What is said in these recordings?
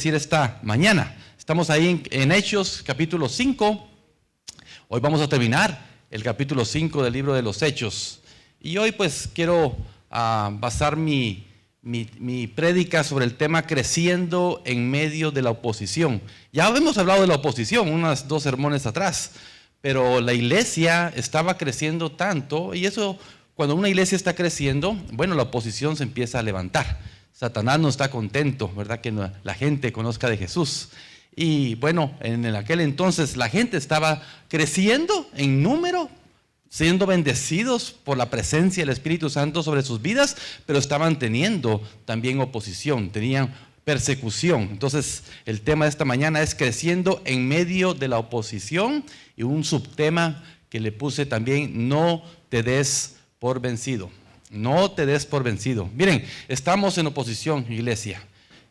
decir esta mañana. Estamos ahí en Hechos capítulo 5. Hoy vamos a terminar el capítulo 5 del libro de los Hechos. Y hoy pues quiero basar mi prédica sobre el tema creciendo en medio de la oposición. Ya hemos hablado de la oposición unas 2 sermones atrás, pero la iglesia estaba creciendo tanto, y eso, cuando una iglesia está creciendo, bueno, la oposición se empieza a levantar. Satanás no está contento, ¿verdad?, que la gente conozca de Jesús. Y bueno, en aquel entonces la gente estaba creciendo en número, siendo bendecidos por la presencia del Espíritu Santo sobre sus vidas, pero estaban teniendo también oposición, tenían persecución. Entonces el tema de esta mañana es creciendo en medio de la oposición, y un subtema que le puse también: no te des por vencido. No te des por vencido. Miren, estamos en oposición, iglesia.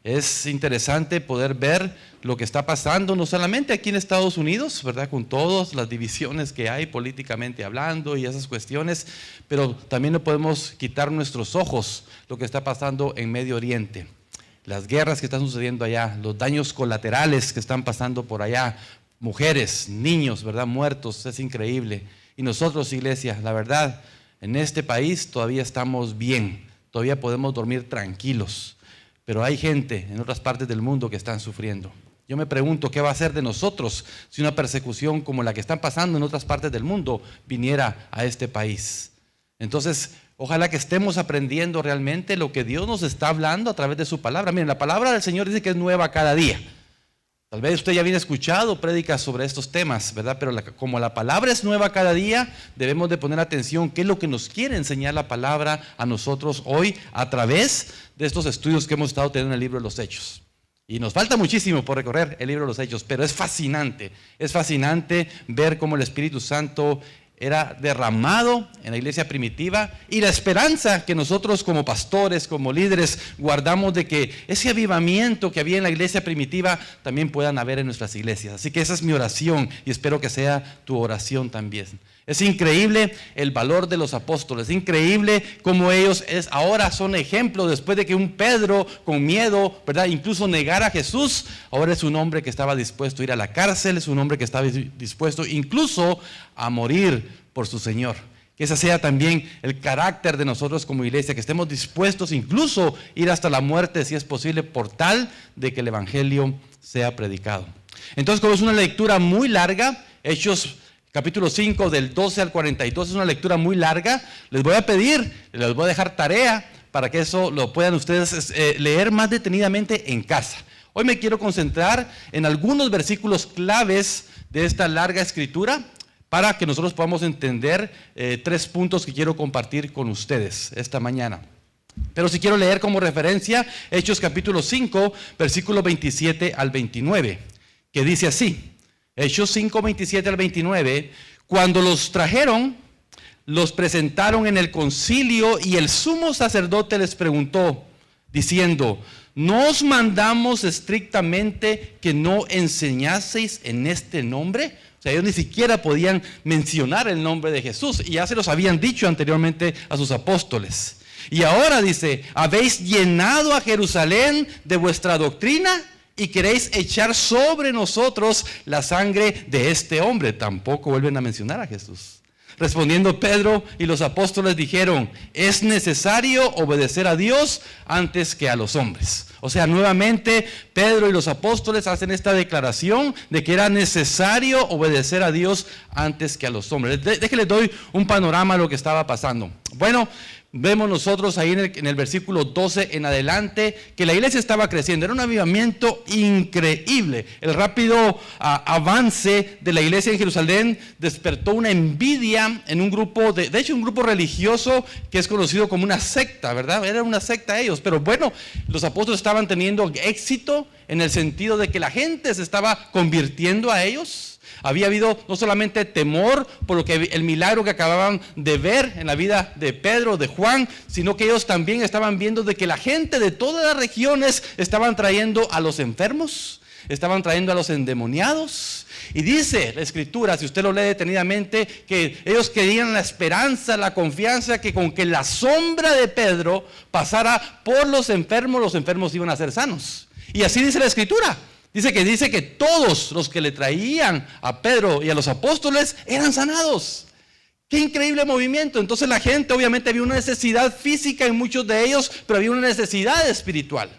Es interesante poder ver lo que está pasando, no solamente aquí en Estados Unidos, ¿verdad?, con todas las divisiones que hay políticamente hablando y esas cuestiones, pero también no podemos quitar nuestros ojos lo que está pasando en Medio Oriente. Las guerras que están sucediendo allá, los daños colaterales que están pasando por allá, mujeres, niños, ¿verdad?, muertos, es increíble. Y nosotros, iglesia, la verdad, en este país todavía estamos bien, todavía podemos dormir tranquilos, pero hay gente en otras partes del mundo que están sufriendo. Yo me pregunto, ¿qué va a hacer de nosotros si una persecución como la que están pasando en otras partes del mundo viniera a este país? Entonces, ojalá que estemos aprendiendo realmente lo que Dios nos está hablando a través de su palabra. Miren, la palabra del Señor dice que es nueva cada día. Tal vez usted ya viene escuchado prédicas sobre estos temas, ¿verdad? Pero como la palabra es nueva cada día, debemos de poner atención qué es lo que nos quiere enseñar la palabra a nosotros hoy a través de estos estudios que hemos estado teniendo en el libro de los Hechos. Y nos falta muchísimo por recorrer el libro de los Hechos, pero es fascinante ver cómo el Espíritu Santo era derramado en la iglesia primitiva, y la esperanza que nosotros como pastores, como líderes, guardamos de que ese avivamiento que había en la iglesia primitiva también puedan haber en nuestras iglesias. Así que esa es mi oración, y espero que sea tu oración también. Es increíble el valor de los apóstoles, es increíble cómo ellos ahora son ejemplo, después de que un Pedro con miedo, ¿verdad?, incluso negara a Jesús. Ahora es un hombre que estaba dispuesto a ir a la cárcel, es un hombre que estaba dispuesto incluso a morir por su Señor. Que ese sea también el carácter de nosotros como iglesia, que estemos dispuestos incluso a ir hasta la muerte si es posible, por tal de que el evangelio sea predicado. Entonces, como es una lectura muy larga, Hechos capítulo 5 del 12 al 42 es una lectura muy larga, les voy a dejar tarea para que eso lo puedan ustedes leer más detenidamente en casa. Hoy me quiero concentrar en algunos versículos claves de esta larga escritura, para que nosotros podamos entender 3 puntos que quiero compartir con ustedes esta mañana. Pero si quiero leer como referencia Hechos capítulo 5, versículo 27 al 29, que dice así: Hechos 5, 27 al 29, cuando los trajeron, los presentaron en el concilio, y el sumo sacerdote les preguntó, diciendo: ¿no os mandamos estrictamente que no enseñaseis en este nombre? O sea, ellos ni siquiera podían mencionar el nombre de Jesús, y ya se los habían dicho anteriormente a sus apóstoles. Y ahora dice: ¿habéis llenado a Jerusalén de vuestra doctrina y queréis echar sobre nosotros la sangre de este hombre? Tampoco vuelven a mencionar a Jesús. Respondiendo Pedro y los apóstoles dijeron: es necesario obedecer a Dios antes que a los hombres. O sea, nuevamente Pedro y los apóstoles hacen esta declaración de que era necesario obedecer a Dios antes que a los hombres. Déjenles doy un panorama de lo que estaba pasando. Bueno, vemos nosotros ahí en el versículo 12 en adelante que la iglesia estaba creciendo. Era un avivamiento increíble. El rápido avance de la iglesia en Jerusalén despertó una envidia en un grupo, de hecho un grupo religioso que es conocido como una secta, ¿verdad? Era una secta ellos, pero bueno, los apóstoles estaban teniendo éxito en el sentido de que la gente se estaba convirtiendo a ellos. Había habido no solamente temor por lo que el milagro que acababan de ver en la vida de Pedro, de Juan, sino que ellos también estaban viendo de que la gente de todas las regiones estaban trayendo a los enfermos, estaban trayendo a los endemoniados. Y dice la escritura, si usted lo lee detenidamente, que ellos querían la esperanza, la confianza que con que la sombra de Pedro pasara por los enfermos iban a ser sanos. Y así dice la Escritura. Dice que todos los que le traían a Pedro y a los apóstoles eran sanados. ¡Qué increíble movimiento! Entonces la gente, obviamente, había una necesidad física en muchos de ellos, pero había una necesidad espiritual.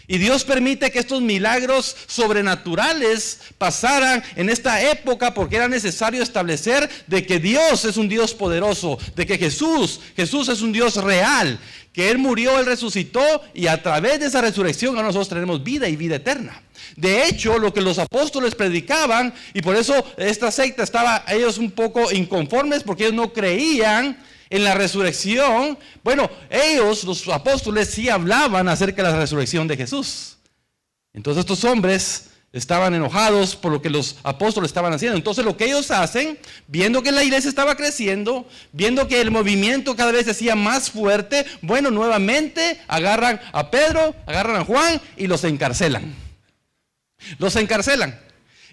Y Dios permite que estos milagros sobrenaturales pasaran en esta época porque era necesario establecer de que Dios es un Dios poderoso, de que Jesús es un Dios real, que Él murió, Él resucitó y a través de esa resurrección ahora nosotros tenemos vida y vida eterna. De hecho, lo que los apóstoles predicaban, y por eso esta secta estaba ellos un poco inconformes porque ellos no creían en la resurrección. Bueno, ellos, los apóstoles, sí hablaban acerca de la resurrección de Jesús. Entonces estos hombres estaban enojados por lo que los apóstoles estaban haciendo. Entonces lo que ellos hacen, viendo que la iglesia estaba creciendo, viendo que el movimiento cada vez se hacía más fuerte, bueno, nuevamente agarran a Pedro, agarran a Juan y los encarcelan. Los encarcelan.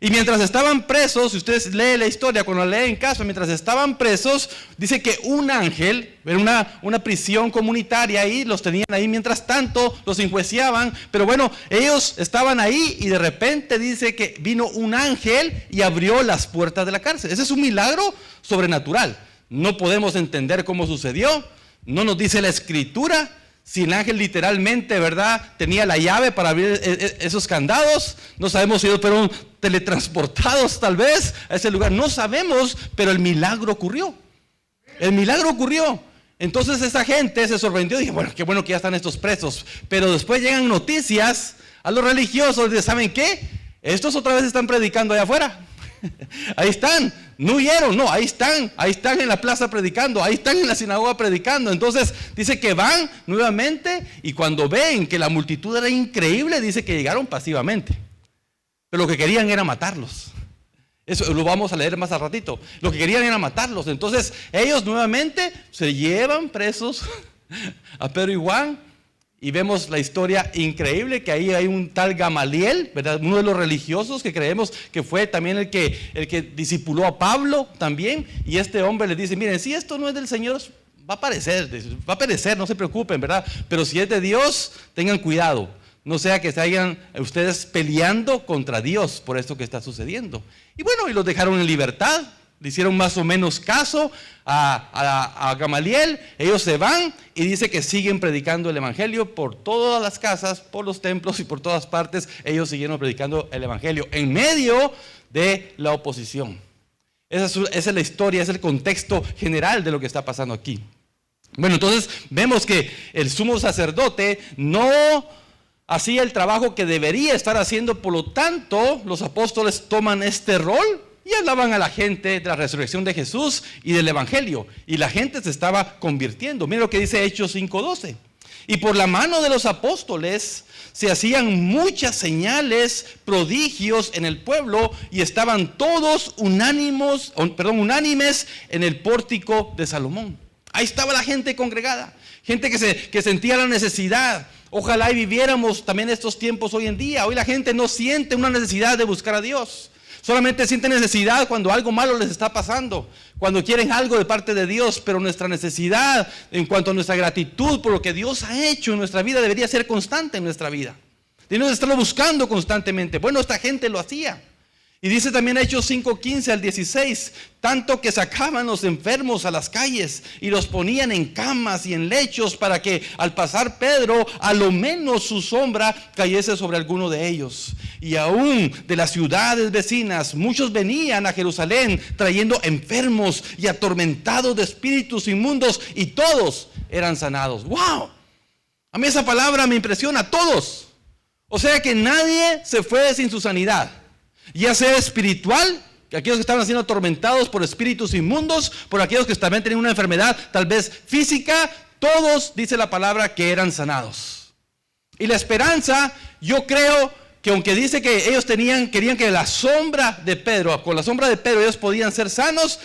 Y mientras estaban presos, si ustedes leen la historia, cuando la leen en casa, mientras estaban presos, dice que un ángel, en una prisión comunitaria ahí, los tenían ahí, mientras tanto los enjuiciaban, pero bueno, ellos estaban ahí y de repente dice que vino un ángel y abrió las puertas de la cárcel. Ese es un milagro sobrenatural. No podemos entender cómo sucedió, no nos dice la Escritura. Si el ángel literalmente, ¿verdad?, tenía la llave para abrir esos candados, no sabemos si ellos fueron teletransportados tal vez a ese lugar, no sabemos, pero el milagro ocurrió. El milagro ocurrió. Entonces esa gente se sorprendió y dije, bueno, qué bueno que ya están estos presos. Pero después llegan noticias a los religiosos de, ¿saben qué? Estos otra vez están predicando allá afuera. Ahí están, no huyeron, no, ahí están en la plaza predicando, ahí están en la sinagoga predicando. Entonces dice que van nuevamente y cuando ven que la multitud era increíble, dice que llegaron pasivamente, pero lo que querían era matarlos. Eso lo vamos a leer más al ratito. Lo que querían era matarlos. Entonces ellos nuevamente se llevan presos a Pedro y Juan. Y vemos la historia increíble que ahí hay un tal Gamaliel, ¿verdad? Uno de los religiosos que creemos que fue también el que discipuló a Pablo también. Y este hombre le dice, miren, si esto no es del Señor, va a perecer, no se preocupen, ¿verdad? Pero si es de Dios, tengan cuidado. No sea que se hayan ustedes peleando contra Dios por esto que está sucediendo. Y bueno, y los dejaron en libertad. Le hicieron más o menos caso a Gamaliel. Ellos se van y dice que siguen predicando el evangelio por todas las casas, por los templos y por todas partes. Ellos siguieron predicando el evangelio en medio de la oposición. Esa es la historia, es el contexto general de lo que está pasando aquí. Bueno, entonces vemos que el sumo sacerdote no hacía el trabajo que debería estar haciendo. Por lo tanto, los apóstoles toman este rol y hablaban a la gente de la resurrección de Jesús y del evangelio. Y la gente se estaba convirtiendo. Mira lo que dice Hechos 5:12. Y por la mano de los apóstoles se hacían muchas señales, prodigios en el pueblo y estaban todos unánimes en el pórtico de Salomón. Ahí estaba la gente congregada, gente que sentía la necesidad. Ojalá y viviéramos también estos tiempos hoy en día. Hoy la gente no siente una necesidad de buscar a Dios. Solamente sienten necesidad cuando algo malo les está pasando, cuando quieren algo de parte de Dios, pero nuestra necesidad en cuanto a nuestra gratitud por lo que Dios ha hecho en nuestra vida debería ser constante en nuestra vida. Debemos estarlo buscando constantemente. Bueno, esta gente lo hacía. Y dice también Hechos 5:15 al 16, tanto que sacaban los enfermos a las calles y los ponían en camas y en lechos para que al pasar Pedro, a lo menos su sombra cayese sobre alguno de ellos. Y aún de las ciudades vecinas, muchos venían a Jerusalén trayendo enfermos y atormentados de espíritus inmundos y todos eran sanados. ¡Wow! A mí esa palabra me impresiona, todos. O sea que nadie se fue sin su sanidad. Ya sea espiritual, que aquellos que estaban siendo atormentados por espíritus inmundos, por aquellos que también tenían una enfermedad tal vez física, todos, dice la palabra, que eran sanados. Y la esperanza, yo creo que aunque dice que ellos querían que la sombra de Pedro, con la sombra de Pedro ellos podían ser sanos,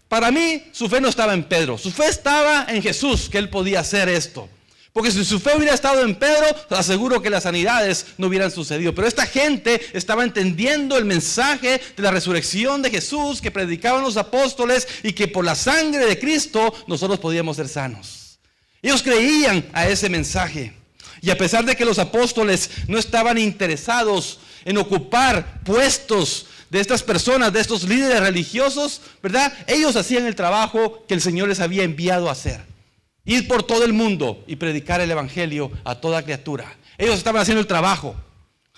para mí su fe no estaba en Pedro, su fe estaba en Jesús, que él podía hacer esto. Porque si su fe hubiera estado en Pedro, aseguro que las sanidades no hubieran sucedido. Pero esta gente estaba entendiendo el mensaje de la resurrección de Jesús que predicaban los apóstoles y que por la sangre de Cristo nosotros podíamos ser sanos. Ellos creían a ese mensaje. Y a pesar de que los apóstoles no estaban interesados en ocupar puestos de estas personas, de estos líderes religiosos, ¿verdad? Ellos hacían el trabajo que el Señor les había enviado a hacer. Ir por todo el mundo y predicar el evangelio a toda criatura. Ellos estaban haciendo el trabajo.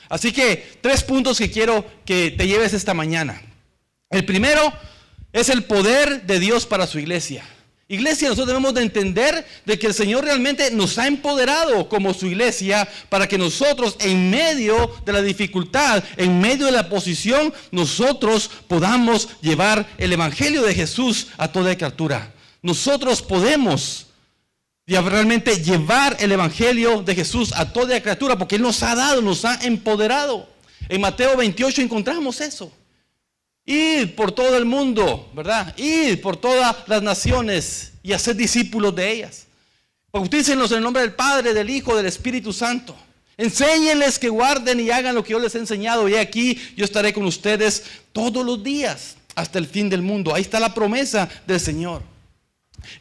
Así que 3 puntos que quiero que te lleves esta mañana. El primero es el poder de Dios para su iglesia. Iglesia, nosotros debemos de entender de que el Señor realmente nos ha empoderado como su iglesia para que nosotros en medio de la dificultad, en medio de la oposición, nosotros podamos llevar el evangelio de Jesús a toda criatura. Nosotros podemos realmente llevar el evangelio de Jesús a toda criatura porque Él nos ha dado, nos ha empoderado. En Mateo 28 encontramos eso. Ir por todo el mundo, ¿verdad? Ir por todas las naciones y hacer discípulos de ellas. Bautícenlos en el nombre del Padre, del Hijo, del Espíritu Santo. Enséñenles que guarden y hagan lo que yo les he enseñado. Y aquí yo estaré con ustedes todos los días hasta el fin del mundo. Ahí está la promesa del Señor.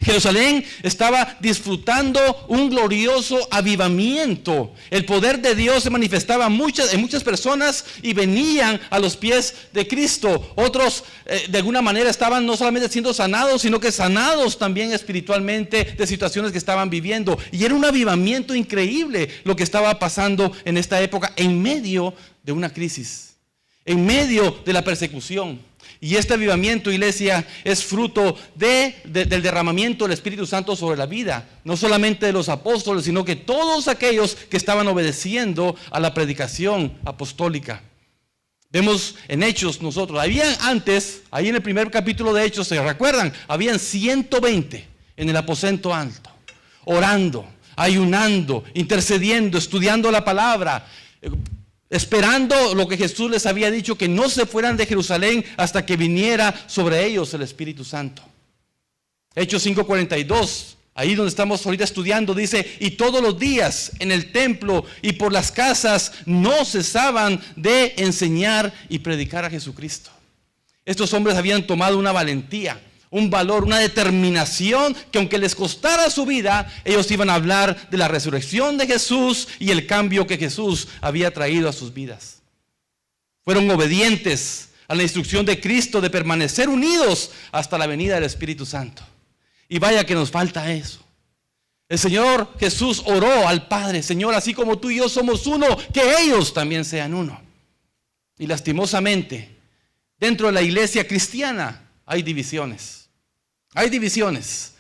Jerusalén estaba disfrutando un glorioso avivamiento. El poder de Dios se manifestaba en muchas personas y venían a los pies de Cristo. Otros de alguna manera estaban no solamente siendo sanados, sino que sanados también espiritualmente de situaciones que estaban viviendo. Y era un avivamiento increíble lo que estaba pasando en esta época en medio de una crisis, en medio de la persecución. Y este avivamiento, iglesia, es fruto del derramamiento del Espíritu Santo sobre la vida, no solamente de los apóstoles, sino que todos aquellos que estaban obedeciendo a la predicación apostólica. Vemos en Hechos nosotros, habían antes, ahí en el primer capítulo de Hechos, ¿se recuerdan? Habían 120 en el aposento alto, orando, ayunando, intercediendo, estudiando la palabra, esperando lo que Jesús les había dicho, que no se fueran de Jerusalén hasta que viniera sobre ellos el Espíritu Santo. Hechos 5:42, ahí donde estamos ahorita estudiando, dice: y todos los días en el templo y por las casas no cesaban de enseñar y predicar a Jesucristo. Estos hombres habían tomado una valentía, un valor, una determinación que aunque les costara su vida, ellos iban a hablar de la resurrección de Jesús y el cambio que Jesús había traído a sus vidas. Fueron obedientes a la instrucción de Cristo de permanecer unidos hasta la venida del Espíritu Santo. Y vaya que nos falta eso. El Señor Jesús oró al Padre: Señor, así como tú y yo somos uno, que ellos también sean uno. Y lastimosamente, dentro de la iglesia cristiana hay divisiones. Hay divisiones,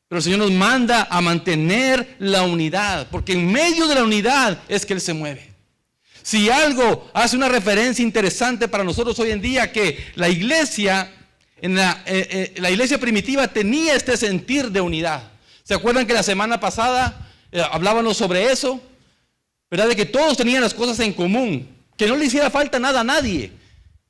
pero el Señor nos manda a mantener la unidad, porque en medio de la unidad es que Él se mueve. Si algo hace una referencia interesante para nosotros hoy en día, que la iglesia, la iglesia primitiva tenía este sentir de unidad. ¿Se acuerdan que la semana pasada hablábamos sobre eso? ¿Verdad? De que todos tenían las cosas en común, que no le hiciera falta nada a nadie.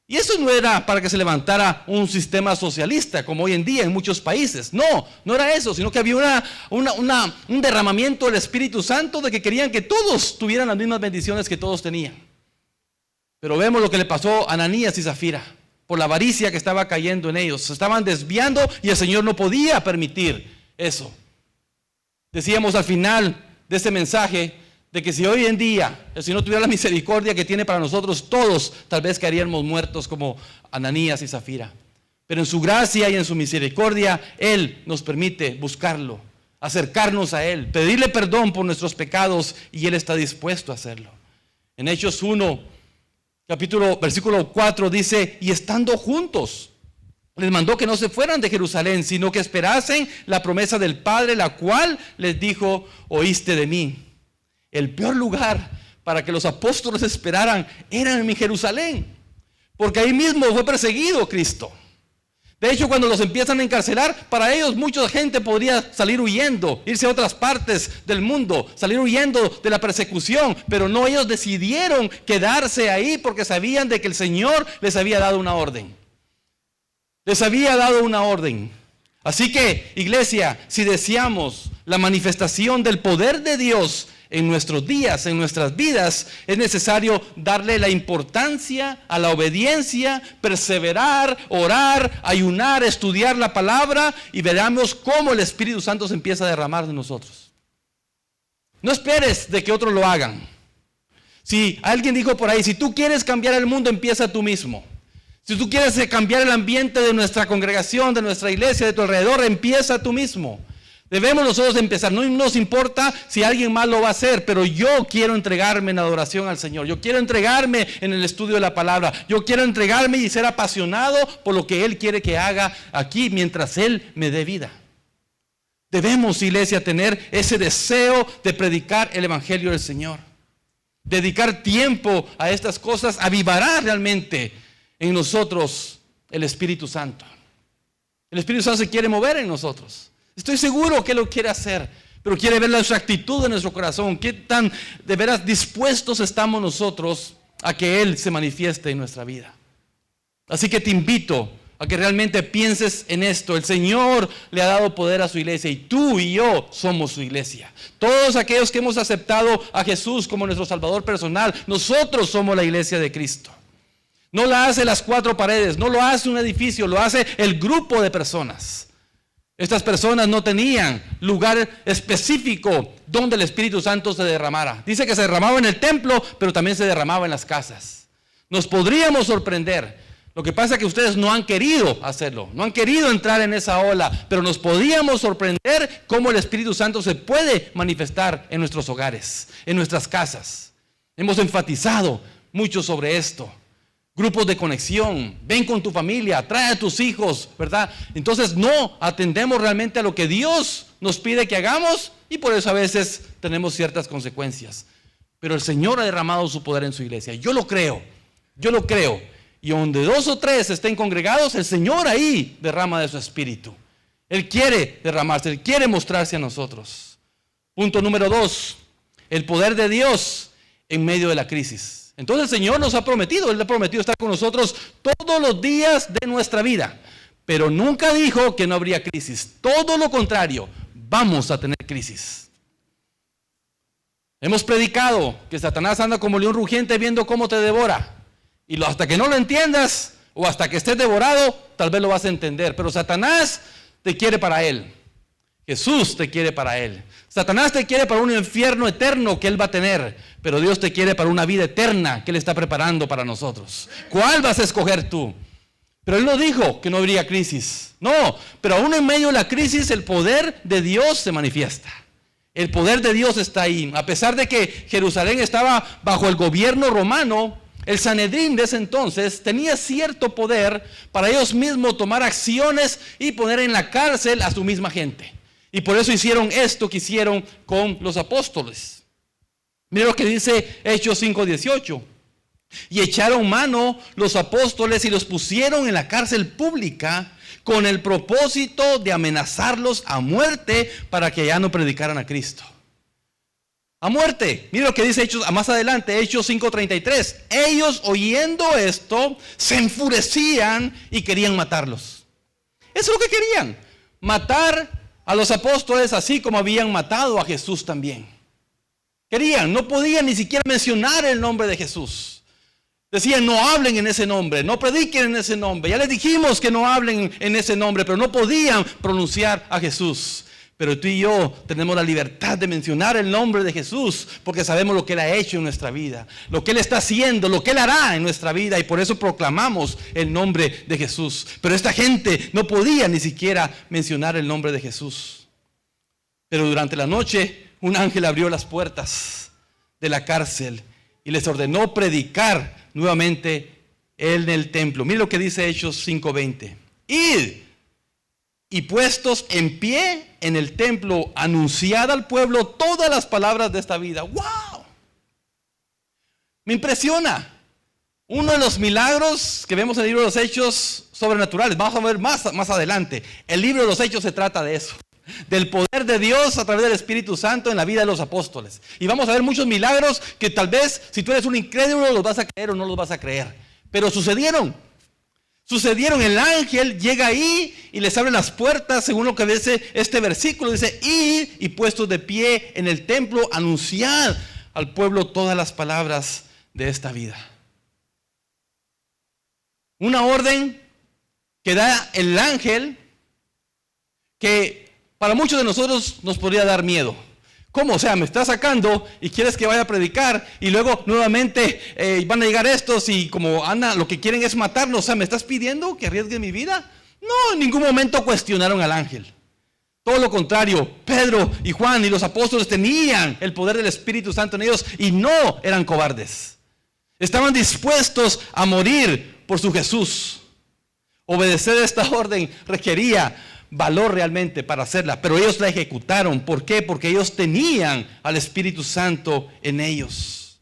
Y eso no era para que se levantara un sistema socialista como hoy en día en muchos países. No era eso, sino que había un derramamiento del Espíritu Santo de que querían que todos tuvieran las mismas bendiciones que todos tenían. Pero vemos lo que le pasó a Ananías y Zafira por la avaricia que estaba cayendo en ellos. Se estaban desviando y el Señor no podía permitir eso. Decíamos al final de este mensaje de que si hoy en día el Señor tuviera la misericordia que tiene para nosotros, todos tal vez caeríamos muertos como Ananías y Zafira. Pero en su gracia y en su misericordia, Él nos permite buscarlo, acercarnos a Él, pedirle perdón por nuestros pecados, y Él está dispuesto a hacerlo. En Hechos 1, versículo 4 dice: y estando juntos, les mandó que no se fueran de Jerusalén, sino que esperasen la promesa del Padre, la cual les dijo: oíste de mí. El peor lugar para que los apóstoles esperaran era en Jerusalén, porque ahí mismo fue perseguido Cristo. De hecho, cuando los empiezan a encarcelar, para ellos mucha gente podría salir huyendo, irse a otras partes del mundo, salir huyendo de la persecución, pero no, ellos decidieron quedarse ahí porque sabían de que el Señor les había dado una orden. Les había dado una orden. Así que, iglesia, si deseamos la manifestación del poder de Dios en nuestros días, en nuestras vidas, es necesario darle la importancia a la obediencia, perseverar, orar, ayunar, estudiar la palabra, y veremos cómo el Espíritu Santo se empieza a derramar de nosotros. No esperes de que otros lo hagan. Si alguien dijo por ahí, si tú quieres cambiar el mundo, empieza tú mismo. Si tú quieres cambiar el ambiente de nuestra congregación, de nuestra iglesia, de tu alrededor, empieza tú mismo. Debemos nosotros empezar. No nos importa si alguien más lo va a hacer, pero yo quiero entregarme en adoración al Señor. Yo quiero entregarme en el estudio de la palabra. Yo quiero entregarme y ser apasionado por lo que Él quiere que haga aquí mientras Él me dé vida. Debemos, iglesia, tener ese deseo de predicar el evangelio del Señor. Dedicar tiempo a estas cosas avivará realmente en nosotros el Espíritu Santo. El Espíritu Santo se quiere mover en nosotros. Estoy seguro que lo quiere hacer, pero quiere ver nuestra actitud en nuestro corazón. Qué tan de veras dispuestos estamos nosotros a que Él se manifieste en nuestra vida. Así que te invito a que realmente pienses en esto. El Señor le ha dado poder a su iglesia y tú y yo somos su iglesia. Todos aquellos que hemos aceptado a Jesús como nuestro Salvador personal, nosotros somos la iglesia de Cristo. No la hace las cuatro paredes, no lo hace un edificio, lo hace el grupo de personas. Estas personas no tenían lugar específico donde el Espíritu Santo se derramara. Dice que se derramaba en el templo, pero también se derramaba en las casas. Nos podríamos sorprender. Lo que pasa es que ustedes no han querido hacerlo, no han querido entrar en esa ola, pero nos podíamos sorprender cómo el Espíritu Santo se puede manifestar en nuestros hogares, en nuestras casas. Hemos enfatizado mucho sobre esto. Grupos de conexión, ven con tu familia, trae a tus hijos, ¿verdad? Entonces no atendemos realmente a lo que Dios nos pide que hagamos y por eso a veces tenemos ciertas consecuencias. Pero el Señor ha derramado su poder en su iglesia. Yo lo creo. Y donde 2 o 3 estén congregados, el Señor ahí derrama de su espíritu. Él quiere derramarse, Él quiere mostrarse a nosotros. Punto número 2, el poder de Dios en medio de la crisis. Entonces el Señor nos ha prometido, Él ha prometido estar con nosotros todos los días de nuestra vida. Pero nunca dijo que no habría crisis. Todo lo contrario, vamos a tener crisis. Hemos predicado que Satanás anda como león rugiente viendo cómo te devora. Y hasta que no lo entiendas o hasta que estés devorado, tal vez lo vas a entender. Pero Satanás te quiere para él. Jesús te quiere para él. Satanás te quiere para un infierno eterno que él va a tener. Pero Dios te quiere para una vida eterna que él está preparando para nosotros. ¿Cuál vas a escoger tú? Pero él no dijo que no habría crisis. No, pero aún en medio de la crisis el poder de Dios se manifiesta. El poder de Dios está ahí. A pesar de que Jerusalén estaba bajo el gobierno romano, el Sanedrín de ese entonces tenía cierto poder para ellos mismos tomar acciones y poner en la cárcel a su misma gente. Y por eso hicieron esto que hicieron con los apóstoles. Mira lo que dice Hechos 5:18. Y echaron mano los apóstoles y los pusieron en la cárcel pública con el propósito de amenazarlos a muerte para que ya no predicaran a Cristo. A muerte. Mira lo que dice Hechos, más adelante, Hechos 5:33. Ellos oyendo esto se enfurecían y querían matarlos. Eso es lo que querían. Matar a los apóstoles así como habían matado a Jesús también. Querían, no podían ni siquiera mencionar el nombre de Jesús. Decían, no hablen en ese nombre, no prediquen en ese nombre. Ya les dijimos que no hablen en ese nombre, pero no podían pronunciar a Jesús. Pero tú y yo tenemos la libertad de mencionar el nombre de Jesús porque sabemos lo que Él ha hecho en nuestra vida, lo que Él está haciendo, lo que Él hará en nuestra vida y por eso proclamamos el nombre de Jesús. Pero esta gente no podía ni siquiera mencionar el nombre de Jesús. Pero durante la noche un ángel abrió las puertas de la cárcel y les ordenó predicar nuevamente en el templo. Mira lo que dice Hechos 5:20. Id y puestos en pie en el templo, anunciad al pueblo todas las palabras de esta vida. ¡Wow! Me impresiona. Uno de los milagros que vemos en el libro de los Hechos sobrenaturales. Vamos a ver más adelante. El libro de los Hechos se trata de eso. Del poder de Dios a través del Espíritu Santo en la vida de los apóstoles. Y vamos a ver muchos milagros que tal vez si tú eres un incrédulo los vas a creer o no los vas a creer. Pero sucedieron. El ángel llega ahí y les abre las puertas, según lo que dice este versículo, dice, id y puestos de pie en el templo, anunciad al pueblo todas las palabras de esta vida. Una orden que da el ángel que para muchos de nosotros nos podría dar miedo. ¿Cómo? O sea, me estás sacando y quieres que vaya a predicar y luego nuevamente van a llegar estos y como Ana lo que quieren es matarnos. O sea, ¿me estás pidiendo que arriesgue mi vida? No, en ningún momento cuestionaron al ángel. Todo lo contrario, Pedro y Juan y los apóstoles tenían el poder del Espíritu Santo en ellos y no eran cobardes. Estaban dispuestos a morir por su Jesús. Obedecer esta orden requería valor realmente para hacerla, pero ellos la ejecutaron. ¿Por qué? Porque ellos tenían al Espíritu Santo en ellos.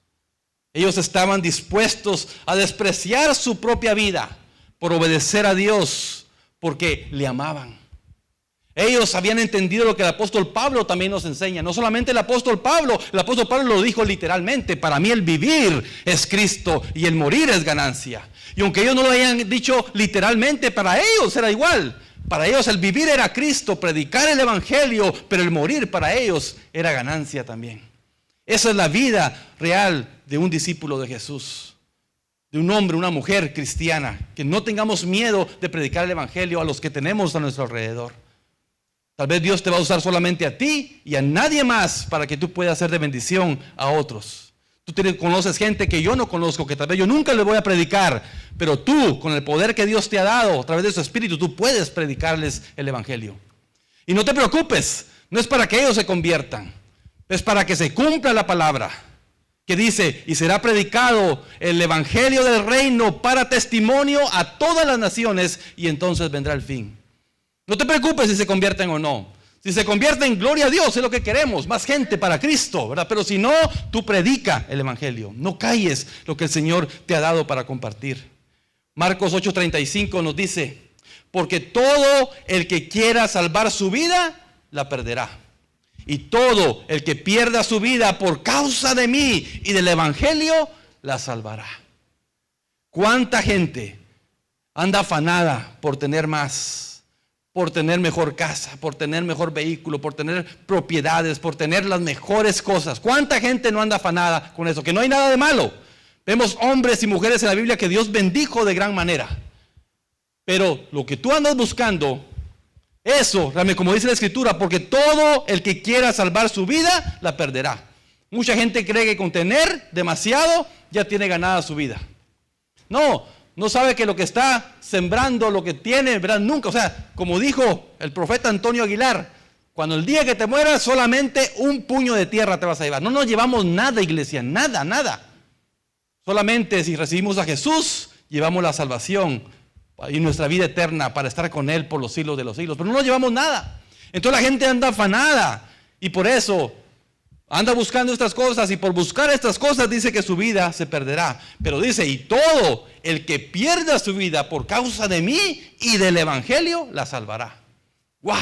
Ellos estaban dispuestos a despreciar su propia vida por obedecer a Dios, porque le amaban. Ellos habían entendido lo que el apóstol Pablo también nos enseña. No solamente el apóstol Pablo lo dijo literalmente: para mí el vivir es Cristo y el morir es ganancia. Y aunque ellos no lo hayan dicho literalmente, para ellos era igual. Para ellos el vivir era Cristo, predicar el evangelio, pero el morir para ellos era ganancia también. Esa es la vida real de un discípulo de Jesús, de un hombre, una mujer cristiana. Que no tengamos miedo de predicar el evangelio a los que tenemos a nuestro alrededor. Tal vez Dios te va a usar solamente a ti y a nadie más para que tú puedas ser de bendición a otros. Tú conoces gente que yo no conozco, que tal vez yo nunca le voy a predicar, pero tú, con el poder que Dios te ha dado a través de su Espíritu, tú puedes predicarles el evangelio. Y no te preocupes, no es para que ellos se conviertan, es para que se cumpla la palabra que dice: y será predicado el evangelio del reino para testimonio a todas las naciones, y entonces vendrá el fin. No te preocupes si se convierten o no. Si se convierten, gloria a Dios, es lo que queremos, más gente para Cristo, ¿verdad? Pero si no, tú predica el evangelio. No calles lo que el Señor te ha dado para compartir. Marcos 8:35 nos dice: porque todo el que quiera salvar su vida, la perderá. Y todo el que pierda su vida por causa de mí y del evangelio, la salvará. ¿Cuánta gente anda afanada por tener más? Por tener mejor casa, por tener mejor vehículo, por tener propiedades, por tener las mejores cosas. ¿Cuánta gente no anda afanada con eso? Que no hay nada de malo. Vemos hombres y mujeres en la Biblia que Dios bendijo de gran manera. Pero lo que tú andas buscando, eso, realmente, como dice la Escritura, porque todo el que quiera salvar su vida, la perderá. Mucha gente cree que con tener demasiado, ya tiene ganada su vida. No sabe que lo que está sembrando, lo que tiene, ¿verdad? Nunca, o sea, como dijo el profeta Antonio Aguilar, cuando el día que te mueras, solamente un puño de tierra te vas a llevar. No nos llevamos nada, iglesia, nada. Solamente si recibimos a Jesús, llevamos la salvación y nuestra vida eterna para estar con Él por los siglos de los siglos. Pero no nos llevamos nada. Entonces la gente anda afanada y por eso anda buscando estas cosas, y por buscar estas cosas dice que su vida se perderá. Pero dice: y todo el que pierda su vida por causa de mí y del evangelio, la salvará. ¡Wow!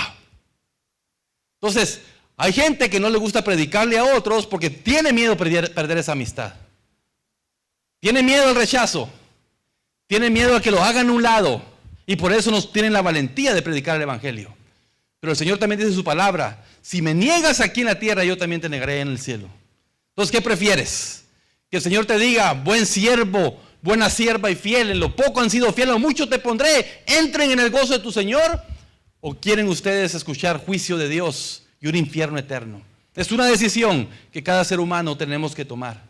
Entonces, hay gente que no le gusta predicarle a otros porque tiene miedo de perder esa amistad. Tiene miedo al rechazo. Tiene miedo a que lo hagan a un lado. Y por eso no tienen la valentía de predicar el evangelio. Pero el Señor también dice en su palabra: si me niegas aquí en la tierra, yo también te negaré en el cielo. Entonces, ¿qué prefieres? Que el Señor te diga: buen siervo, buena sierva y fiel, en lo poco han sido fieles, en lo mucho te pondré, entren en el gozo de tu Señor. ¿O quieren ustedes escuchar juicio de Dios y un infierno eterno? Es una decisión que cada ser humano tenemos que tomar.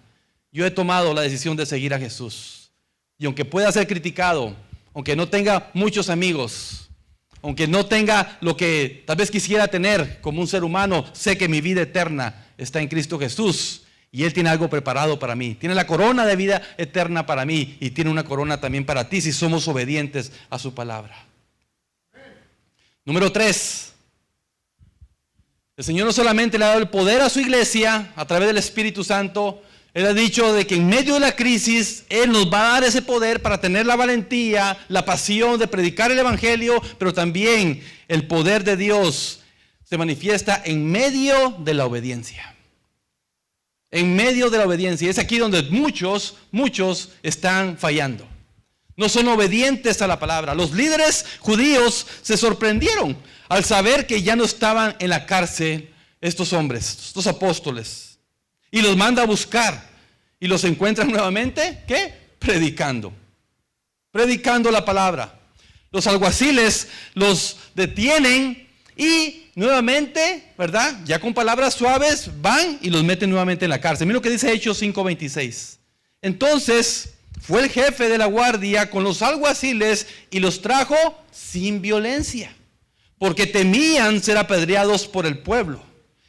Yo he tomado la decisión de seguir a Jesús. Y aunque pueda ser criticado, aunque no tenga muchos amigos, aunque no tenga lo que tal vez quisiera tener como un ser humano, sé que mi vida eterna está en Cristo Jesús. Y Él tiene algo preparado para mí. Tiene la corona de vida eterna para mí. Y tiene una corona también para ti si somos obedientes a su palabra. Número 3. El Señor no solamente le ha dado el poder a su iglesia a través del Espíritu Santo. Él ha dicho de que en medio de la crisis Él nos va a dar ese poder para tener la valentía, la pasión de predicar el evangelio, pero también el poder de Dios se manifiesta en medio de la obediencia. En medio de la obediencia. Es aquí donde muchos están fallando. No son obedientes a la palabra. Los líderes judíos se sorprendieron al saber que ya no estaban en la cárcel estos hombres, estos apóstoles. Y los manda a buscar. Y los encuentran nuevamente, ¿qué? Predicando. Predicando la palabra. Los alguaciles los detienen y nuevamente, ¿verdad? Ya con palabras suaves, van y los meten nuevamente en la cárcel. Mira lo que dice Hechos 5:26. Entonces fue el jefe de la guardia con los alguaciles y los trajo sin violencia, porque temían ser apedreados por el pueblo.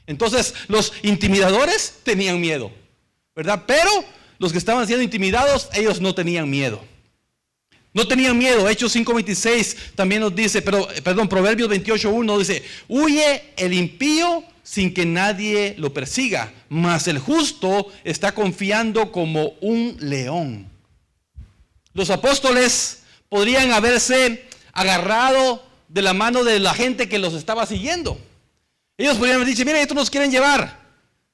Entonces los intimidadores tenían miedo, ¿verdad? Pero los que estaban siendo intimidados, ellos no tenían miedo. No tenían miedo. Hechos 5:26 también nos dice, Proverbios 28:1 dice, huye el impío sin que nadie lo persiga, mas el justo está confiando como un león. Los apóstoles podrían haberse agarrado de la mano de la gente que los estaba siguiendo. Ellos podrían haber dicho, miren, estos nos quieren llevar,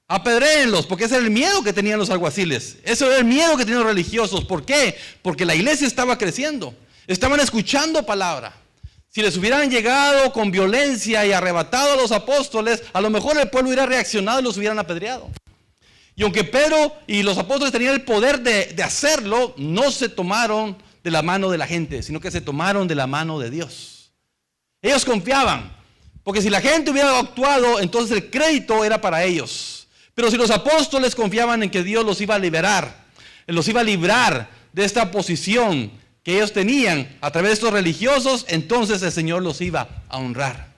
apedréenlos, porque ese era el miedo que tenían los alguaciles. Ese era el miedo que tenían los religiosos. ¿Por qué? Porque la iglesia estaba creciendo. Estaban escuchando palabra. Si les hubieran llegado con violencia y arrebatado a los apóstoles, a lo mejor el pueblo hubiera reaccionado y los hubieran apedreado. Y aunque Pedro y los apóstoles tenían el poder de hacerlo, no se tomaron de la mano de la gente, sino que se tomaron de la mano de Dios. Ellos confiaban, porque si la gente hubiera actuado, entonces el crédito era para ellos. Pero si los apóstoles confiaban en que Dios los iba a liberar, los iba a librar de esta posición que ellos tenían a través de estos religiosos, entonces el Señor los iba a honrar.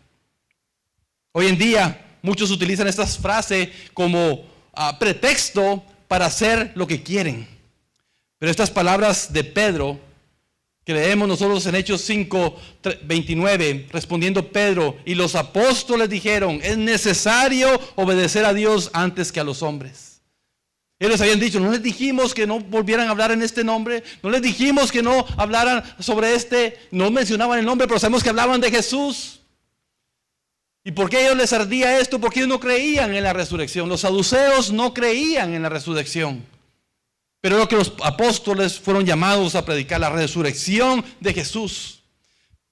Hoy en día muchos utilizan estas frases como pretexto para hacer lo que quieren. Pero estas palabras de Pedro que leemos nosotros en Hechos 5:29, respondiendo Pedro, y los apóstoles dijeron, es necesario obedecer a Dios antes que a los hombres. Ellos habían dicho, no les dijimos que no volvieran a hablar en este nombre, no les dijimos que no hablaran sobre no mencionaban el nombre, pero sabemos que hablaban de Jesús. ¿Y por qué a ellos les ardía esto? Porque ellos no creían en la resurrección. Los saduceos no creían en la resurrección. Pero lo que los apóstoles fueron llamados a predicar, la resurrección de Jesús.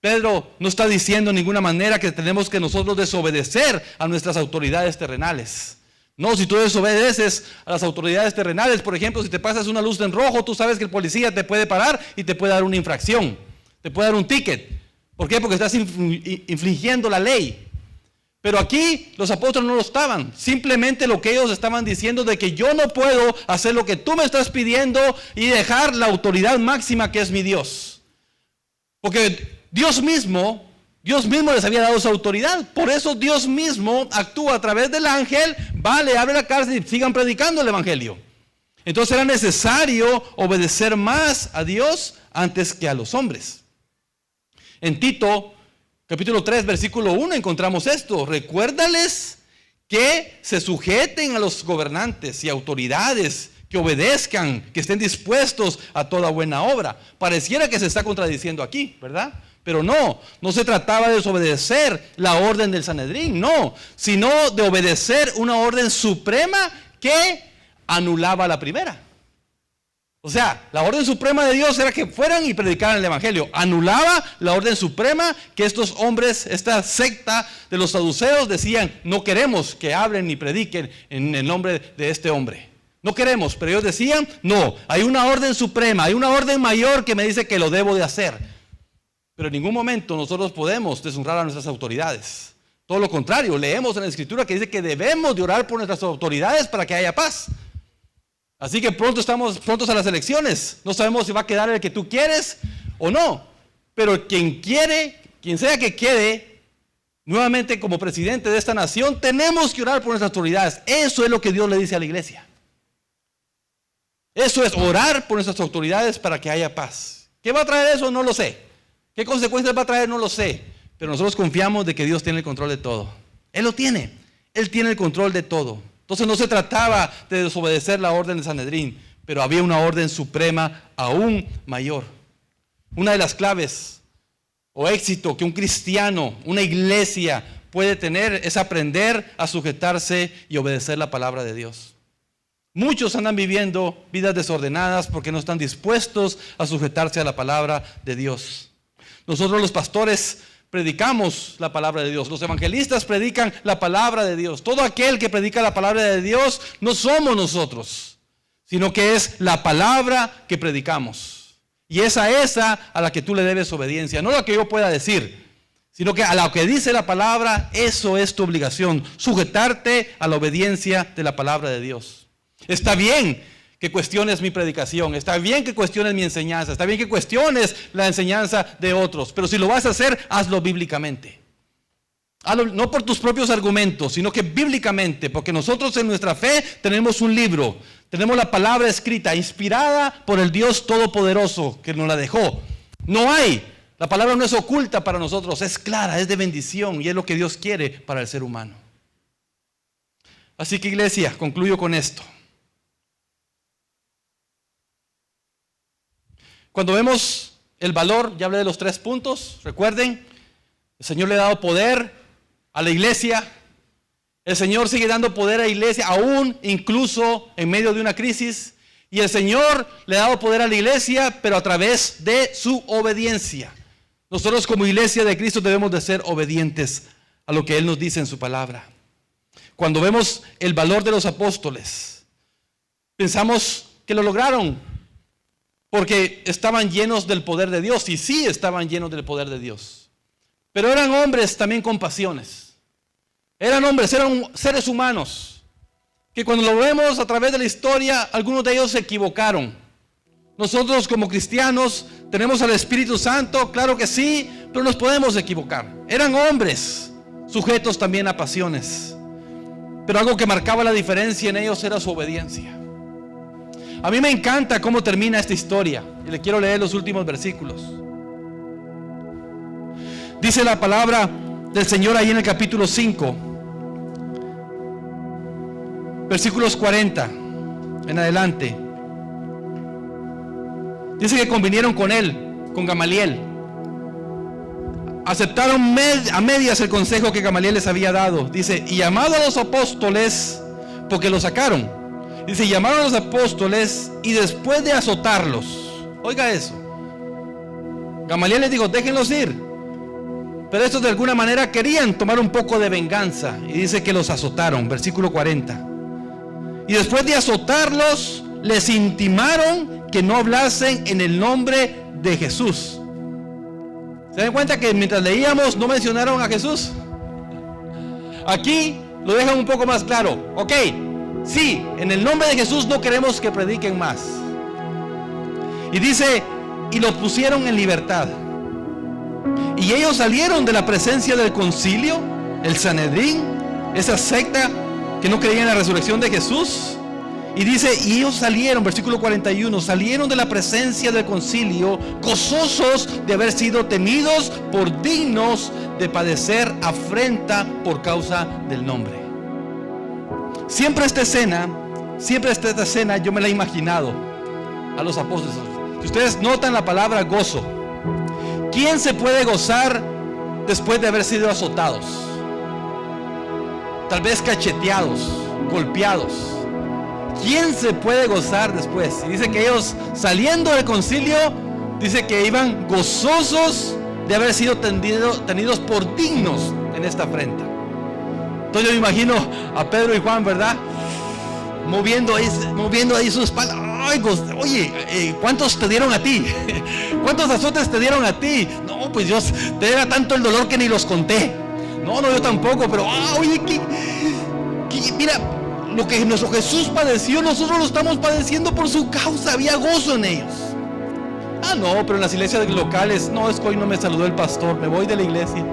Pedro no está diciendo de ninguna manera que tenemos que nosotros desobedecer a nuestras autoridades terrenales. No, si tú desobedeces a las autoridades terrenales, por ejemplo, si te pasas una luz en rojo, tú sabes que el policía te puede parar y te puede dar una infracción. Te puede dar un ticket. ¿Por qué? Porque estás infringiendo la ley. Pero aquí los apóstoles no lo estaban. Simplemente lo que ellos estaban diciendo de que yo no puedo hacer lo que tú me estás pidiendo y dejar la autoridad máxima que es mi Dios. Porque Dios mismo les había dado esa autoridad. Por eso Dios mismo actúa a través del ángel, le abre la cárcel y sigan predicando el evangelio. Entonces era necesario obedecer más a Dios antes que a los hombres. En Tito capítulo 3, versículo 1 encontramos esto. Recuérdales que se sujeten a los gobernantes y autoridades, que obedezcan, que estén dispuestos a toda buena obra. Pareciera que se está contradiciendo aquí, ¿verdad? Pero no se trataba de desobedecer la orden del Sanedrín, no, sino de obedecer una orden suprema que anulaba la primera. O sea, la orden suprema de Dios era que fueran y predicaran el evangelio. Anulaba la orden suprema que estos hombres, esta secta de los saduceos decían, no queremos que hablen ni prediquen en el nombre de este hombre. No queremos, pero ellos decían, no, hay una orden suprema, hay una orden mayor que me dice que lo debo de hacer. Pero en ningún momento nosotros podemos deshonrar a nuestras autoridades. Todo lo contrario, leemos en la Escritura que dice que debemos de orar por nuestras autoridades para que haya paz. Así que estamos prontos a las elecciones. No sabemos si va a quedar el que tú quieres o no. Pero quien sea que quede nuevamente como presidente de esta nación, tenemos que orar por nuestras autoridades. Eso es lo que Dios le dice a la iglesia. Eso es orar por nuestras autoridades para que haya paz. ¿Qué va a traer eso? No lo sé. ¿Qué consecuencias va a traer? No lo sé. Pero nosotros confiamos de que Dios tiene el control de todo. Él lo tiene. Él tiene el control de todo. Entonces no se trataba de desobedecer la orden de Sanedrín, pero había una orden suprema aún mayor. Una de las claves o éxito que un cristiano, una iglesia puede tener es aprender a sujetarse y obedecer la palabra de Dios. Muchos andan viviendo vidas desordenadas porque no están dispuestos a sujetarse a la palabra de Dios. Nosotros los pastores predicamos la palabra de Dios. Los evangelistas predican la palabra de Dios. Todo aquel que predica la palabra de Dios no somos nosotros, sino que es la palabra que predicamos. Y esa a la que tú le debes obediencia. No la que yo pueda decir, sino que a lo que dice la palabra, eso es tu obligación, sujetarte a la obediencia de la palabra de Dios. Está bien que cuestiones mi predicación, está bien que cuestiones mi enseñanza, está bien que cuestiones la enseñanza de otros, pero si lo vas a hacer, hazlo bíblicamente. Hazlo no por tus propios argumentos, sino que bíblicamente, porque nosotros en nuestra fe tenemos un libro, tenemos la palabra escrita, inspirada por el Dios Todopoderoso que nos la dejó. La palabra no es oculta para nosotros, es clara, es de bendición y es lo que Dios quiere para el ser humano. Así que, iglesia, concluyo con esto. Cuando vemos el valor, ya hablé de los 3 puntos, recuerden, el Señor le ha dado poder a la iglesia. El Señor sigue dando poder a la iglesia, aún incluso en medio de una crisis. Y el Señor le ha dado poder a la iglesia, pero a través de su obediencia. Nosotros como iglesia de Cristo debemos de ser obedientes a lo que Él nos dice en su palabra. Cuando vemos el valor de los apóstoles, pensamos que lo lograron porque estaban llenos del poder de Dios. Y sí estaban llenos del poder de Dios. Pero eran hombres también con pasiones. Eran hombres, eran seres humanos. Que cuando lo vemos a través de la historia, algunos de ellos se equivocaron. Nosotros como cristianos tenemos al Espíritu Santo, claro que sí, pero nos podemos equivocar. Eran hombres sujetos también a pasiones. Pero algo que marcaba la diferencia en ellos era su obediencia. A mí me encanta cómo termina esta historia. Y le quiero leer los últimos versículos. Dice la palabra del Señor ahí en el capítulo 5. Versículos 40 en adelante. Dice que convinieron con él, con Gamaliel. Aceptaron a medias el consejo que Gamaliel les había dado. Dice, y llamado a los apóstoles, porque los sacaron. Dice, llamaron a los apóstoles y después de azotarlos. Oiga eso. Gamaliel les dijo, déjenlos ir. Pero estos de alguna manera querían tomar un poco de venganza. Y dice que los azotaron. Versículo 40. Y después de azotarlos, les intimaron que no hablasen en el nombre de Jesús. ¿Se dan cuenta que mientras leíamos no mencionaron a Jesús? Aquí lo dejan un poco más claro. Ok, sí, en el nombre de Jesús no queremos que prediquen más. Y dice, y los pusieron en libertad. Y ellos salieron de la presencia del concilio, el Sanedrín, esa secta que no creía en la resurrección de Jesús. Y dice, y ellos salieron, versículo 41, salieron de la presencia del concilio, gozosos de haber sido tenidos por dignos de padecer afrenta por causa del nombre. Siempre esta escena yo me la he imaginado a los apóstoles. Si ustedes notan la palabra gozo, ¿quién se puede gozar después de haber sido azotados? Tal vez cacheteados, golpeados. ¿Quién se puede gozar después? Y dice que ellos saliendo del concilio, dice que iban gozosos de haber sido tenidos por dignos en esta afrenta. Entonces yo me imagino a Pedro y Juan, ¿verdad? Moviendo ahí su espalda. Ay, oye, ¿cuántos te dieron a ti? ¿Cuántos azotes te dieron a ti? No, pues Dios, te era tanto el dolor que ni los conté. No, yo tampoco, pero oye, mira, lo que nuestro Jesús padeció, nosotros lo estamos padeciendo por su causa. Había gozo en ellos. No, pero en las iglesias locales, no, es que hoy no me saludó el pastor, me voy de la iglesia.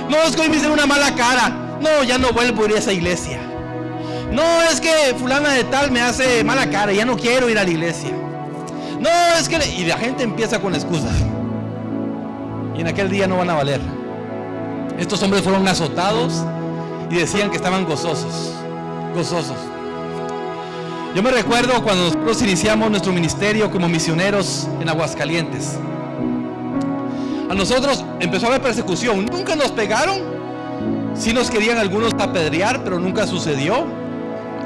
No, es que hoy me hicieron una mala cara. No, ya no vuelvo a ir a esa iglesia. No, es que fulana de tal me hace mala cara, ya no quiero ir a la iglesia. No, es que... Y la gente empieza con excusas. Y en aquel día no van a valer. Estos hombres fueron azotados y decían que estaban gozosos. Yo me recuerdo cuando nosotros iniciamos nuestro ministerio como misioneros en Aguascalientes. A nosotros empezó a haber persecución. Nunca nos pegaron. Sí nos querían algunos apedrear, pero nunca sucedió.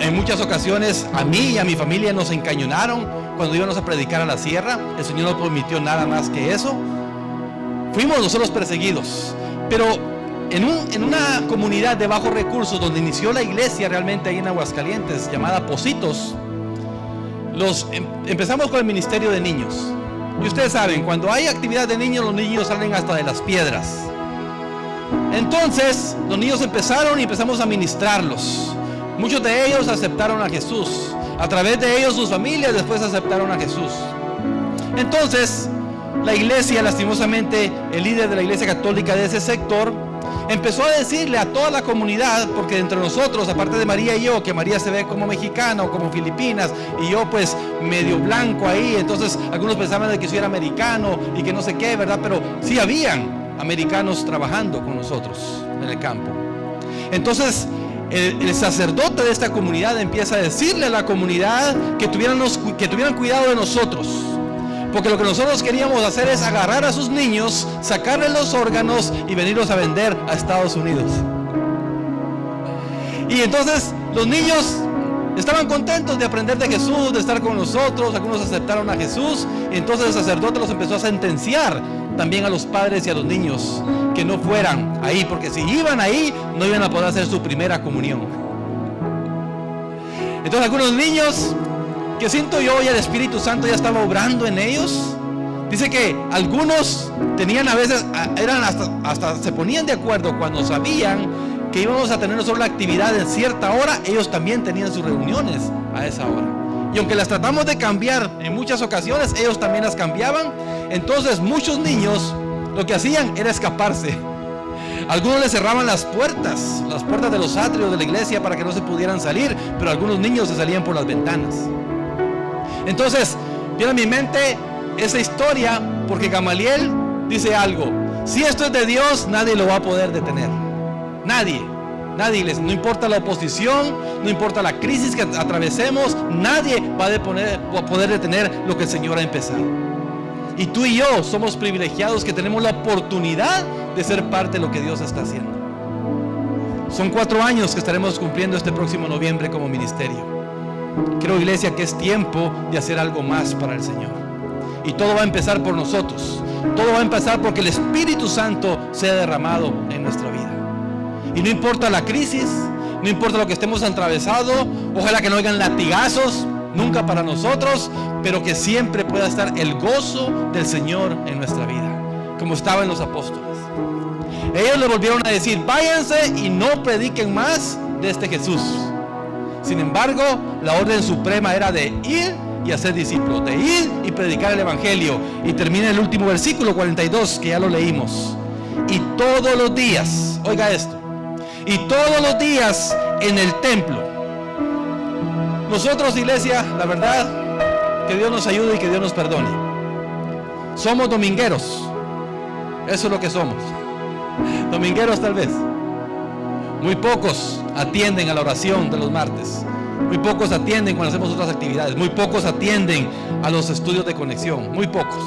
En muchas ocasiones a mí y a mi familia nos encañonaron cuando íbamos a predicar a la sierra. El Señor no permitió nada más que eso. Fuimos nosotros perseguidos. Pero en una comunidad de bajos recursos donde inició la iglesia realmente ahí en Aguascalientes, llamada Pocitos, empezamos con el ministerio de niños. Y ustedes saben, cuando hay actividad de niños, los niños salen hasta de las piedras. Entonces, los niños empezamos a ministrarlos. Muchos de ellos aceptaron a Jesús. A través de ellos, sus familias después aceptaron a Jesús. Entonces, la iglesia, lastimosamente, el líder de la iglesia católica de ese sector, empezó a decirle a toda la comunidad, porque entre nosotros, aparte de María y yo, que María se ve como mexicana o como filipinas, y yo pues medio blanco ahí, entonces algunos pensaban de que yo era americano y que no sé qué, ¿verdad? Pero sí habían americanos trabajando con nosotros en el campo. Entonces, el sacerdote de esta comunidad empieza a decirle a la comunidad que tuvieran cuidado de nosotros. Porque lo que nosotros queríamos hacer es agarrar a sus niños, sacarles los órganos y venirlos a vender a Estados Unidos. Y entonces los niños estaban contentos de aprender de Jesús, de estar con nosotros. Algunos aceptaron a Jesús. Y entonces el sacerdote los empezó a sentenciar también a los padres y a los niños que no fueran ahí, porque si iban ahí no iban a poder hacer su primera comunión. Entonces algunos niños, que siento yo, ya el Espíritu Santo ya estaba obrando en ellos. Dice que algunos tenían a veces, hasta se ponían de acuerdo cuando sabían que íbamos a tener nosotros la actividad en cierta hora, ellos también tenían sus reuniones a esa hora. Y aunque las tratamos de cambiar en muchas ocasiones, ellos también las cambiaban. Entonces muchos niños lo que hacían era escaparse. Algunos les cerraban las puertas de los atrios de la iglesia para que no se pudieran salir, pero algunos niños se salían por las ventanas. Entonces, viene a mi mente esa historia porque Gamaliel dice algo: si esto es de Dios, nadie lo va a poder detener. Nadie, iglesia. No importa la oposición, no importa la crisis que atravesemos, nadie va a poder detener lo que el Señor ha empezado. Y tú y yo somos privilegiados que tenemos la oportunidad de ser parte de lo que Dios está haciendo. Son 4 años que estaremos cumpliendo este próximo noviembre como ministerio. Creo, iglesia, que es tiempo de hacer algo más para el Señor. Y todo va a empezar por nosotros. Todo va a empezar porque el Espíritu Santo sea derramado en nuestra vida. Y no importa la crisis, no importa lo que estemos atravesados, ojalá que no hayan latigazos, nunca para nosotros, pero que siempre pueda estar el gozo del Señor en nuestra vida, como estaba en los apóstoles. Ellos le volvieron a decir: váyanse y no prediquen más de este Jesús. Sin embargo, la orden suprema era de ir y hacer discípulos, de ir y predicar el evangelio. Y termina el último versículo 42, que ya lo leímos. Y todos los días, oiga esto, y todos los días en el templo. Nosotros, iglesia, la verdad, que Dios nos ayude y que Dios nos perdone, somos domingueros. Eso es lo que somos, domingueros tal vez. Muy pocos atienden a la oración de los martes. Muy pocos atienden cuando hacemos otras actividades. Muy pocos atienden a los estudios de conexión. Muy pocos.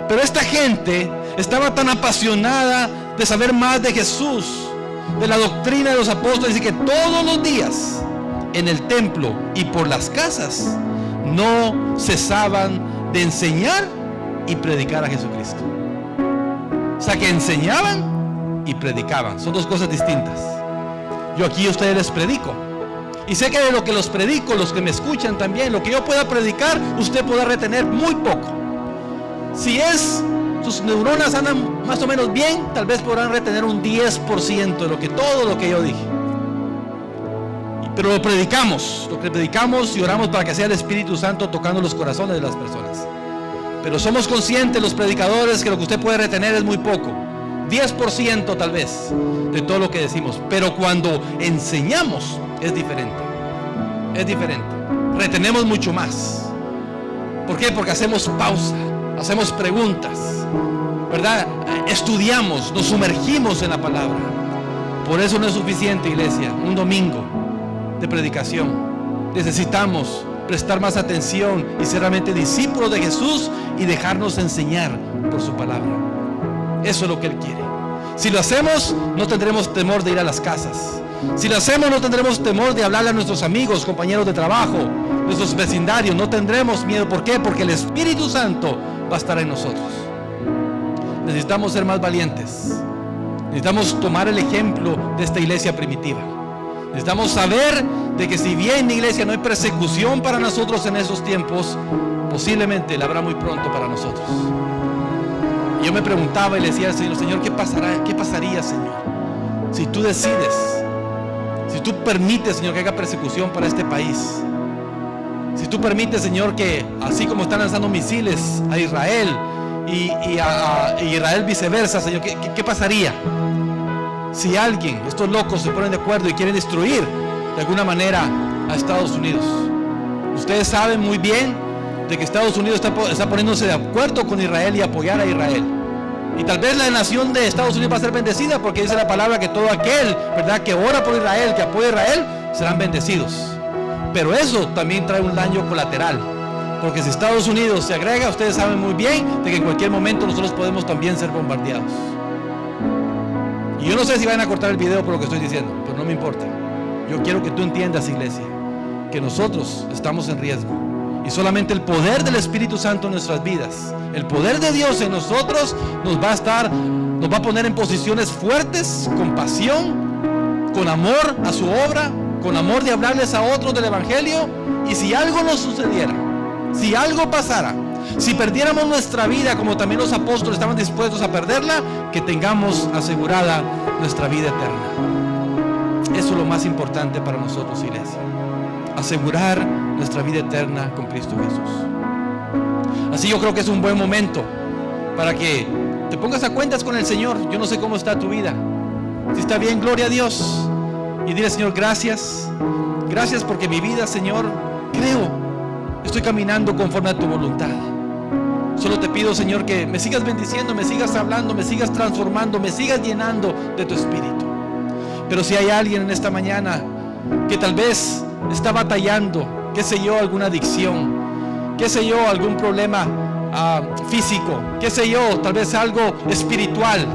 Pero esta gente estaba tan apasionada de saber más de Jesús, de la doctrina de los apóstoles, y que todos los días en el templo y por las casas no cesaban de enseñar y predicar a Jesucristo. O sea, que enseñaban y predicaban. Son dos cosas distintas. Yo aquí a ustedes les predico, y sé que de lo que los predico, los que me escuchan también, lo que yo pueda predicar, usted podrá retener muy poco. Si sus neuronas andan más o menos bien, tal vez podrán retener un 10% de todo lo que yo dije. Pero lo predicamos y oramos para que sea el Espíritu Santo tocando los corazones de las personas. Pero somos conscientes los predicadores que lo que usted puede retener es muy poco. 10% tal vez de todo lo que decimos. Pero cuando enseñamos es diferente. Es diferente. Retenemos mucho más. ¿Por qué? Porque hacemos pausa, hacemos preguntas, ¿verdad? Estudiamos, nos sumergimos en la palabra. Por eso no es suficiente, iglesia, un domingo de predicación. Necesitamos prestar más atención y ser realmente discípulos de Jesús y dejarnos enseñar por su palabra. Eso es lo que Él quiere. Si lo hacemos, no tendremos temor de ir a las casas. Si lo hacemos, no tendremos temor de hablarle a nuestros amigos, compañeros de trabajo, nuestros vecindarios. No tendremos miedo. ¿Por qué? Porque el Espíritu Santo va a estar en nosotros. Necesitamos ser más valientes. Necesitamos tomar el ejemplo de esta iglesia primitiva. Necesitamos saber de que si bien, iglesia, no hay persecución para nosotros en esos tiempos, posiblemente la habrá muy pronto para nosotros. Y yo me preguntaba y le decía al Señor: Señor, ¿qué pasaría, Señor, si tú decides, si tú permites, Señor, que haya persecución para este país? Si tú permites, Señor, que así como están lanzando misiles a Israel y a Israel viceversa, Señor, ¿qué pasaría si alguien, estos locos, se ponen de acuerdo y quieren destruir de alguna manera a Estados Unidos? Ustedes saben muy bien de que Estados Unidos está poniéndose de acuerdo con Israel y apoyar a Israel. Y tal vez la nación de Estados Unidos va a ser bendecida, porque dice la palabra que todo aquel, ¿verdad?, que ora por Israel, que apoya a Israel, serán bendecidos. Pero eso también trae un daño colateral, porque si Estados Unidos se agrega, ustedes saben muy bien de que en cualquier momento nosotros podemos también ser bombardeados. Y yo no sé si van a cortar el video por lo que estoy diciendo, pero no me importa. Yo quiero que tú entiendas, iglesia, que nosotros estamos en riesgo, y solamente el poder del Espíritu Santo en nuestras vidas, el poder de Dios en nosotros, nos va a poner en posiciones fuertes, con pasión, con amor a su obra, con amor de hablarles a otros del Evangelio. Y si algo nos sucediera, si algo pasara, si perdiéramos nuestra vida como también los apóstoles estaban dispuestos a perderla, que tengamos asegurada nuestra vida eterna. Eso es lo más importante para nosotros, iglesia: asegurar nuestra vida eterna con Cristo Jesús. Así yo creo que es un buen momento para que te pongas a cuentas con el Señor. Yo no sé cómo está tu vida. Si está bien, gloria a Dios. Y dile: Señor, gracias. Gracias porque mi vida, Señor, creo, estoy caminando conforme a tu voluntad. Solo te pido, Señor, que me sigas bendiciendo, me sigas hablando, me sigas transformando, me sigas llenando de tu Espíritu. Pero si hay alguien en esta mañana que tal vez está batallando, qué sé yo, alguna adicción, qué sé yo, algún problema físico, qué sé yo, tal vez algo espiritual,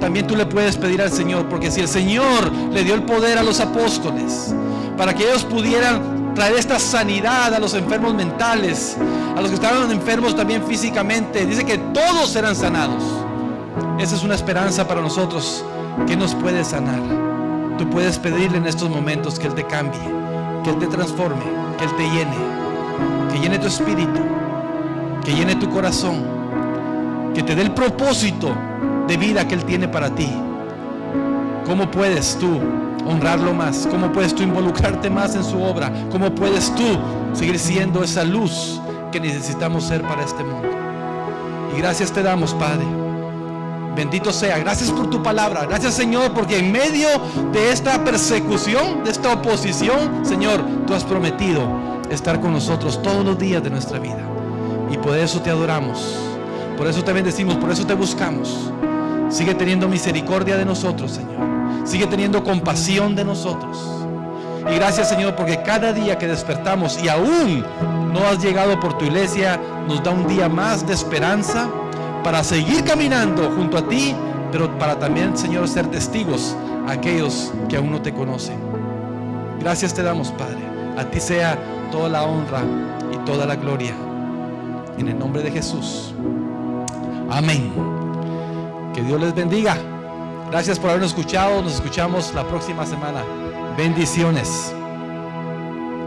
también tú le puedes pedir al Señor, porque si el Señor le dio el poder a los apóstoles para que ellos pudieran traer esta sanidad a los enfermos mentales, a los que estaban enfermos también físicamente, dice que todos serán sanados. Esa es una esperanza para nosotros, que nos puede sanar. Tú puedes pedirle en estos momentos que Él te cambie, que Él te transforme, que Él te llene, que llene tu espíritu, que llene tu corazón, que te dé el propósito de vida que Él tiene para ti. ¿Cómo puedes tú honrarlo más? ¿Cómo puedes tú involucrarte más en su obra? ¿Cómo puedes tú seguir siendo esa luz que necesitamos ser para este mundo? Y gracias te damos, Padre. Bendito sea. Gracias por tu palabra. Gracias, Señor, porque en medio de esta persecución, de esta oposición, Señor, tú has prometido estar con nosotros todos los días de nuestra vida. Y por eso te adoramos, por eso te bendecimos, por eso te buscamos. Sigue teniendo misericordia de nosotros, Señor. Sigue teniendo compasión de nosotros. Y gracias, Señor, porque cada día que despertamos y aún no has llegado por tu iglesia, nos da un día más de esperanza para seguir caminando junto a ti, pero para también, Señor, ser testigos a aquellos que aún no te conocen. Gracias te damos, Padre. A ti sea toda la honra y toda la gloria. En el nombre de Jesús. Amén. Que Dios les bendiga. Gracias por habernos escuchado. Nos escuchamos la próxima semana. Bendiciones.